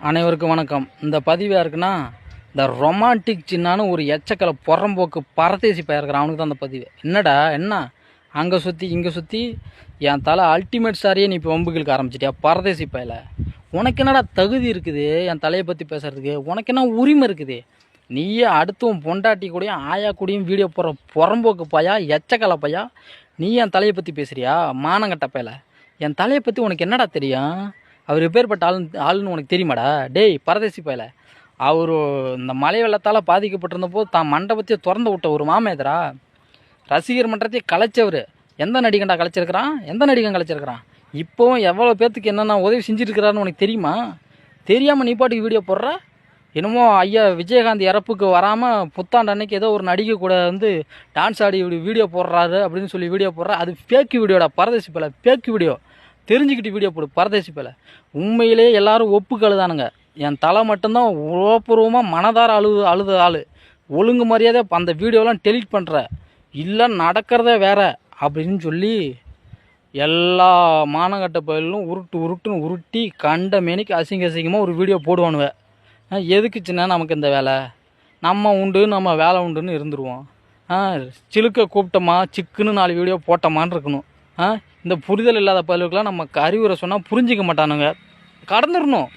அனைவருக்கும் வணக்கம். இந்த பதிவு யாருக்குன்னா, இந்த ரொமான்டிக் சின்னான்னு ஒரு எச்சக்கலை புறம்போக்கு பரதேசி பயிருக்கிறான். அவனுக்கு தான் அந்த பதிவு. என்னடா என்ன அங்கே சுற்றி இங்கே சுற்றி என் தலை அல்டிமேட் சாரியே நீ இப்போ வம்புகளுக்கு ஆரம்பிச்சிட்டியா பரதேசி பயல? உனக்கு என்னடா தகுதி இருக்குது என் தலையை பற்றி பேசுறதுக்கு? உனக்கு என்ன உரிமை இருக்குது? நீயே அடுத்தும் பொண்டாட்டி கூடயும் ஆயா கூடயும் வீடியோ போடுற புறம்போக்கு பையா, எச்சக்கலை பையா, நீ என் தலையை பற்றி பேசுறியா? மானங்கட்ட பயல, என் தலையை பற்றி உனக்கு என்னடா தெரியும்? அவர் எப்பேற்பட்ட ஆளுன்னு உனக்கு தெரியுமாடா? டேய் பரதேசி பயல, அவர் இந்த மழை வெள்ளத்தால் பாதிக்கப்பட்டிருந்த போது தான் மண்டபத்தையே திறந்து விட்ட ஒரு மாமேதரா, ரசிகர் மன்றத்தையே கலைச்சவர். எந்த நடிகண்டா கலைச்சிருக்கிறான்? எந்த நடிகன் கலைச்சிருக்கிறான்? இப்போவும் எவ்வளோ பேர்த்துக்கு என்னென்ன உதவி செஞ்சுருக்கிறாருன்னு உனக்கு தெரியுமா? தெரியாமல் நீ பாட்டுக்கு வீடியோ போடுற. என்னமோ ஐயா விஜயகாந்த் இறப்புக்கு வராமல் புத்தாண்டு அன்னைக்கு ஏதோ ஒரு நடிகை கூட வந்து டான்ஸ் ஆடி வீடியோ போடுறாரு அப்படின்னு சொல்லி வீடியோ போடுற. அது ஃபேக் வீடியோடா பரதேசி பயல, ஃபேக் வீடியோ. தெரிஞ்சுக்கிட்டு வீடியோ போடு பரதேசி பயல. உண்மையிலே எல்லாரும் ஒப்புக்கழுதானுங்க. என் தலை மட்டும்தான் உழப்பூர்வமாக மனதார அழுத ஆள். ஒழுங்கு மரியாதை அந்த வீடியோலாம் டெலீட் பண்ணுற, இல்லை நடக்கிறதே வேற அப்படின்னு சொல்லி எல்லா மானங்கட்ட பயிலும் உருட்டுன்னு உருட்டி கண்ட மேனிக்கு அசிங்கமாக ஒரு வீடியோ போடுவானுவ. எதுக்கு சின்ன நமக்கு இந்த வேலை? நம்ம உண்டு, நம்ம வேலை உண்டுன்னு இருந்துருவோம். சிலுக்க கூப்பிட்டோமா, சிக்குன்னு 4 வீடியோ போட்டோமான்னு இருக்கணும். இந்த புரிதல் இல்லாத பயிலுக்கெலாம் நம்ம அறிவுரை சொன்னால் புரிஞ்சிக்க மாட்டானுங்க. கடந்துடணும்.